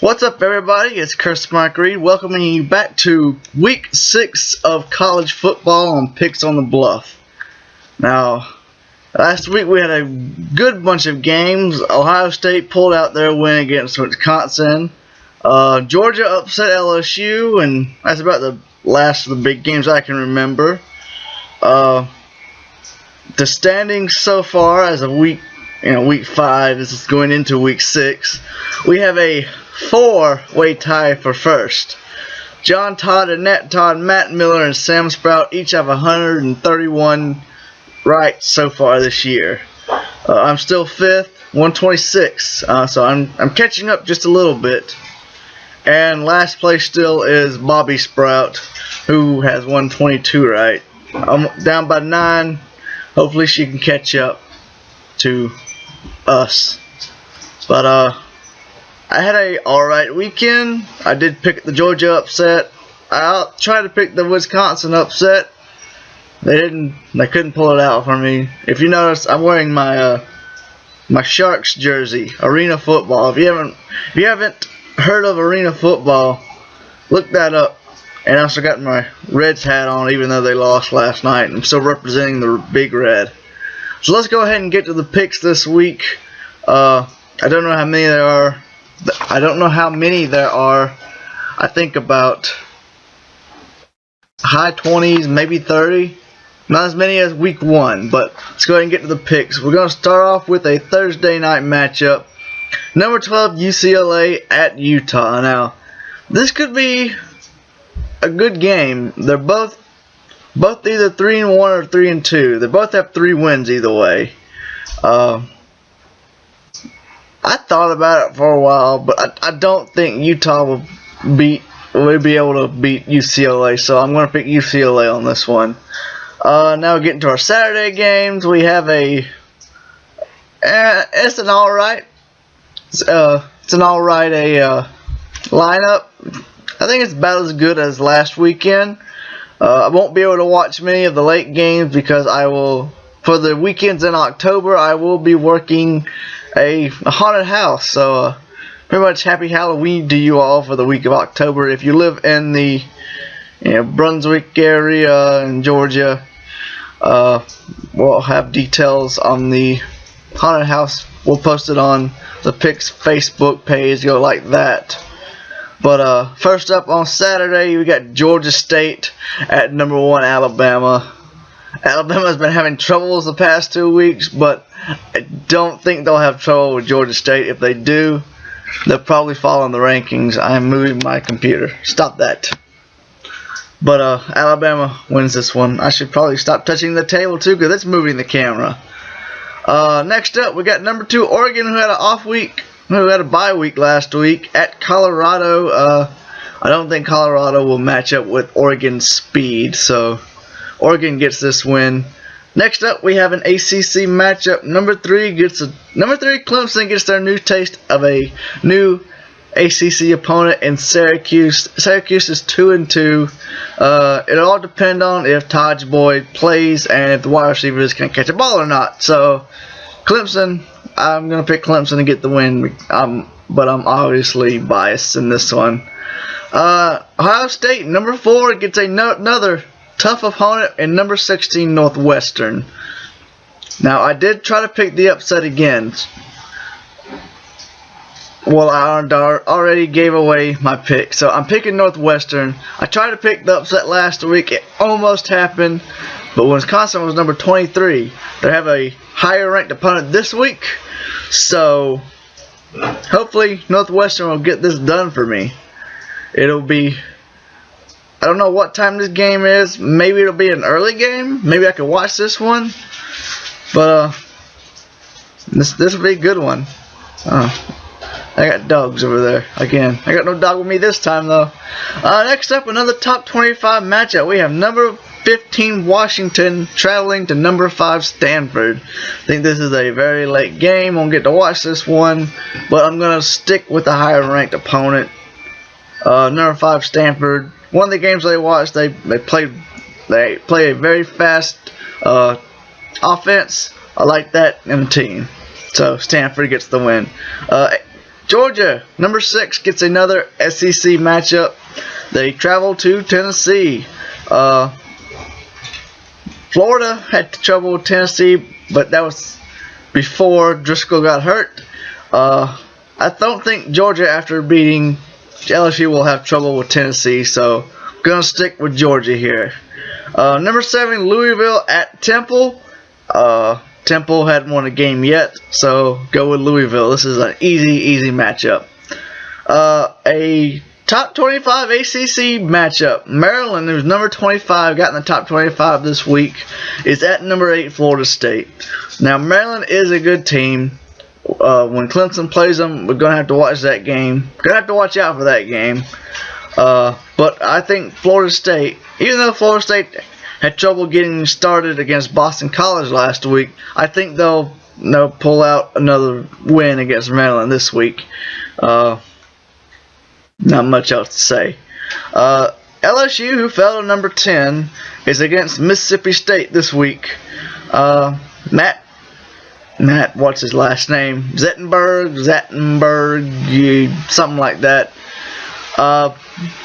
What's up, everybody? It's Chris Mike Reed welcoming you back to week 6 of college football on Picks on the Bluff. Now, last week we had a good bunch of games. Ohio State pulled out their win against Wisconsin. Georgia upset LSU, and that's about the last of the big games I can remember. The standings so far as of week 5 is going into week 6. We have a 4-way tie for first. John Todd, Annette Todd, Matt Miller, and Sam Sprout each have 131 right so far this year. I'm still 5th, 126. So I'm catching up just a little bit. And last place still is Bobby Sprout, who has 122 right. I'm down by 9. Hopefully she can catch up to us. But I had a alright weekend. I did pick the Georgia upset. I tried to pick the Wisconsin upset. They couldn't pull it out for me. If you notice, I'm wearing my my Sharks jersey, Arena Football. If you haven't heard of Arena Football, look that up. And I also got my Reds hat on, even though they lost last night. I'm still representing the Big Red. So let's go ahead and get to the picks this week. I don't know how many there are. I think about high 20s, maybe 30. Not as many as week 1, but let's go ahead and get to the picks. We're going to start off with a Thursday night matchup. Number 12, UCLA at Utah. Now, this could be a good game. They're both either 3-1 or 3-2. They both have 3 wins either way. I thought about it for a while, but I don't think Utah will be able to beat UCLA, so I'm going to pick UCLA on this one. Now getting to our Saturday games, we have it's an alright lineup. I think it's about as good as last weekend. I won't be able to watch many of the late games because for the weekends in October, I will be working a haunted house. So pretty much happy Halloween to you all for the week of October. If you live in the Brunswick area in Georgia, we'll have details on the haunted house. We'll post it on the Picks Facebook page. Go like that. But first up on Saturday, we got Georgia State at number 1 Alabama. Alabama's been having troubles the past 2 weeks, but I don't think they'll have trouble with Georgia State. If they do, they'll probably fall in the rankings. I'm moving my computer. Stop that. But Alabama wins this one. I should probably stop touching the table too, because it's moving the camera. Next up, we got number 2 Oregon, who had a bye week last week at Colorado. I don't think Colorado will match up with Oregon's speed, so Oregon gets this win. Next up, we have an ACC matchup. Number 3 Clemson gets their new taste of a new ACC opponent in Syracuse. Syracuse is 2-2. It'll all depend on if Taj Boyd plays and if the wide receivers can catch a ball or not. So, Clemson, I'm going to pick Clemson to get the win, but I'm obviously biased in this one. Ohio State, number 4, gets another tough opponent in number 16 Northwestern. Now, I did try to pick the upset again. Well, I already gave away my pick, so I'm picking Northwestern. I tried to pick the upset last week. It almost happened, but Wisconsin was number 23. They have a higher ranked opponent this week, so hopefully Northwestern will get this done for me. I don't know what time this game is. Maybe it'll be an early game. Maybe I can watch this one. But this will be a good one. I got dogs over there again. I got no dog with me this time though. Next up, another top 25 matchup. We have number 15 Washington traveling to number 5 Stanford. I think this is a very late game. Won't get to watch this one, but I'm gonna stick with the higher ranked opponent. Number 5 Stanford. One of the games they watched, they play a very fast offense. I like that in the team. So Stanford gets the win. Georgia, number 6, gets another SEC matchup. They travel to Tennessee. Florida had trouble with Tennessee, but that was before Driscoll got hurt. I don't think Georgia, after beating LSU, will have trouble with Tennessee, so I'm going to stick with Georgia here. Number 7, Louisville at Temple. Temple hadn't won a game yet, so go with Louisville. This is an easy matchup. A top 25 ACC matchup. Maryland, who's number 25, got in the top 25 this week, is at number 8, Florida State. Now, Maryland is a good team. When Clemson plays them, we're going to have to watch that game. Going to have to watch out for that game. But I think Florida State, even though Florida State had trouble getting started against Boston College last week, I think they'll pull out another win against Maryland this week. Not much else to say. LSU, who fell to number 10, is against Mississippi State this week. Matt, what's his last name? Zattenberg, something like that.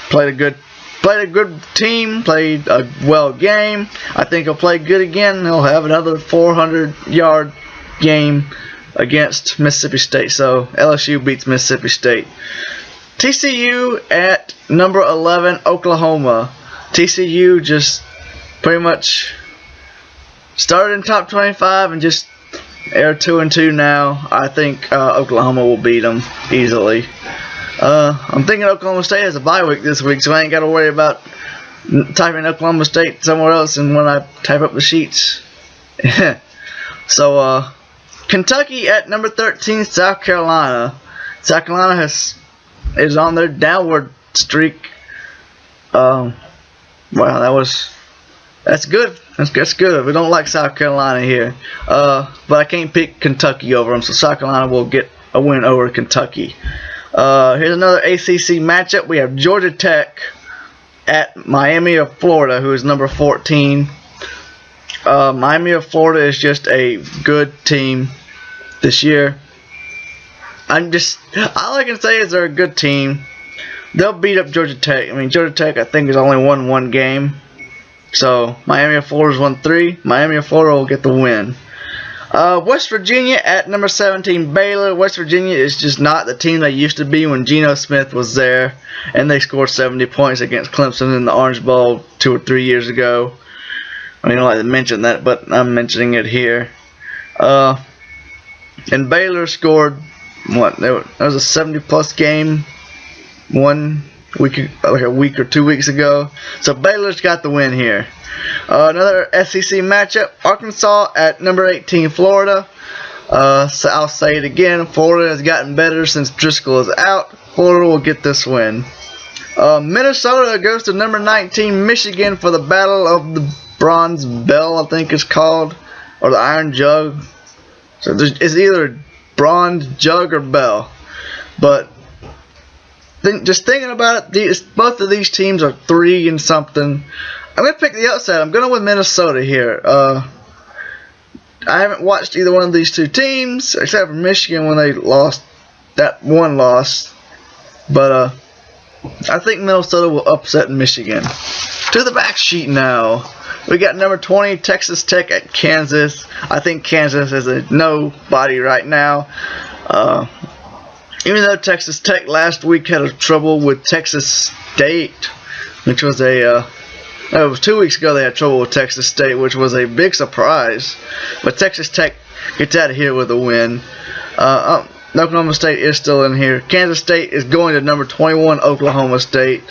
Played a good team, played a well game. I think he'll play good again. He'll have another 400-yard game against Mississippi State. So LSU beats Mississippi State. TCU at number 11, Oklahoma. TCU just pretty much started in top 25 and just they're 2-2 now. I think Oklahoma will beat them easily. I'm thinking Oklahoma State has a bye week this week, so I ain't got to worry about typing Oklahoma State somewhere else and when I type up the sheets. So, Kentucky at number 13, South Carolina. South Carolina is on their downward streak. Wow, that's good. That's good. We don't like South Carolina here. But I can't pick Kentucky over them, so South Carolina will get a win over Kentucky. Here's another ACC matchup. We have Georgia Tech at Miami of Florida, who is number 14. Miami of Florida is just a good team this year. All I can say is they're a good team. They'll beat up Georgia Tech. I mean, Georgia Tech, I think, has only won one game. So, Miami of Florida's won 3. Miami of Florida will get the win. West Virginia at number 17, Baylor. West Virginia is just not the team they used to be when Geno Smith was there. And they scored 70 points against Clemson in the Orange Bowl 2 or 3 years ago. I don't like to mention that, but I'm mentioning it here. And Baylor scored, that was a 70-plus game 1 week, like a week or 2 weeks ago. So Baylor's got the win here. Another SEC matchup, Arkansas at number 18, Florida. So I'll say it again, Florida has gotten better since Driscoll is out. Florida will get this win. Minnesota goes to number 19, Michigan, for the Battle of the Bronze Bell, I think it's called, or the Iron Jug. So it's either Bronze Jug or Bell. But just thinking about it, both of these teams are 3 and something. I'm going to pick the upset. I'm going with Minnesota here. I haven't watched either one of these two teams, except for Michigan when they lost that one loss. But I think Minnesota will upset Michigan. To the back sheet now. We got number 20, Texas Tech at Kansas. I think Kansas is a nobody right now. Even though Texas Tech last week had a trouble with Texas State, which was it was 2 weeks ago they had trouble with Texas State, which was a big surprise. But Texas Tech gets out of here with a win. Oklahoma State is still in here. Kansas State is going to number 21, Oklahoma State.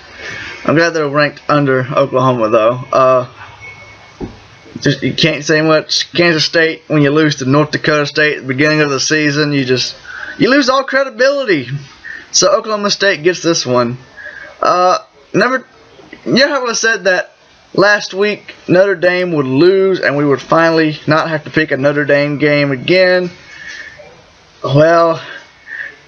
I'm glad they're ranked under Oklahoma, though. You can't say much. Kansas State, when you lose to North Dakota State at the beginning of the season, you lose all credibility. So Oklahoma State gets this one. You know how I said that last week Notre Dame would lose and we would finally not have to pick a Notre Dame game again? Well,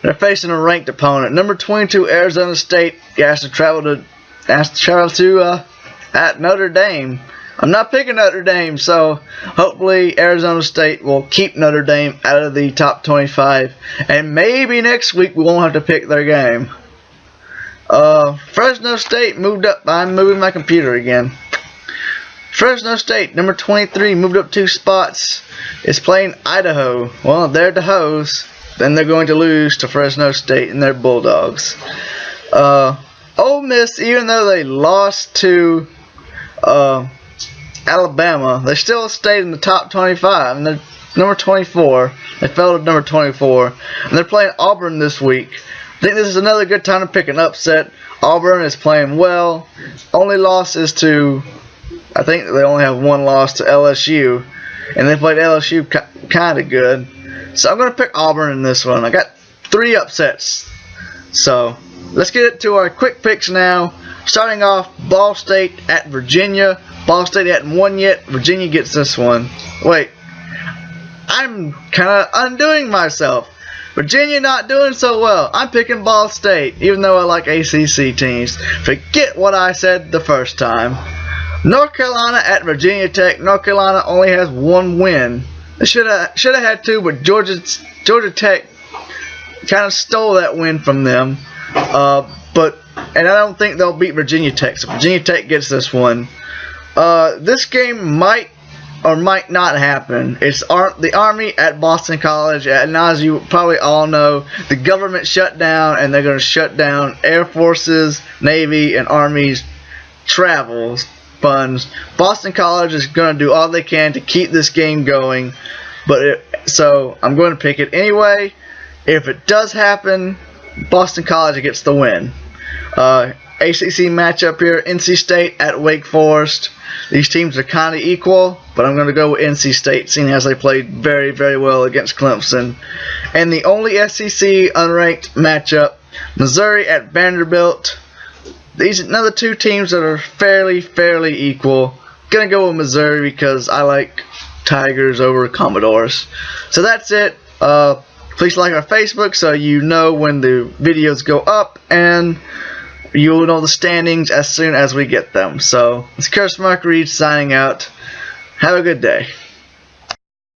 they're facing a ranked opponent. Number 22, Arizona State has to travel to at Notre Dame. I'm not picking Notre Dame, so hopefully Arizona State will keep Notre Dame out of the top 25. And maybe next week we won't have to pick their game. Fresno State moved up. I'm moving my computer again. Fresno State, number 23, moved up 2 spots. Is playing Idaho. Well, they're the hoes. Then they're going to lose to Fresno State and their Bulldogs. Ole Miss, even though they lost to Alabama, they still stayed in the top 25. And they're number 24. They fell to number 24. And they're playing Auburn this week. I think this is another good time to pick an upset. Auburn is playing well. Only loss is to, I think they only have 1 loss to LSU. And they played LSU kind of good. So I'm going to pick Auburn in this one. I got 3 upsets. So let's get it to our quick picks now. Starting off, Ball State at Virginia. Ball State hadn't won yet. Virginia gets this one. Wait. I'm kind of undoing myself. Virginia not doing so well. I'm picking Ball State, even though I like ACC teams. Forget what I said the first time. North Carolina at Virginia Tech. North Carolina only has 1 win. They should have had 2, but Georgia Tech kind of stole that win from them. And I don't think they'll beat Virginia Tech. So Virginia Tech gets this one. This game might or might not happen. It's the Army at Boston College. And as you probably all know, the government shut down, and they're going to shut down Air Force's, Navy, and Army's travel funds. Boston College is going to do all they can to keep this game going. So I'm going to pick it anyway. If it does happen, Boston College gets the win. ACC matchup here, NC State at Wake Forest. These teams are kind of equal, but I'm going to go with NC State, seeing as they played very, very well against Clemson. And the only SEC unranked matchup, Missouri at Vanderbilt. These are another 2 teams that are fairly equal. Going to go with Missouri because I like Tigers over Commodores. So that's it. Please like our Facebook so you know when the videos go up, and you'll know the standings as soon as we get them. So, it's Chris Mark Reed signing out. Have a good day.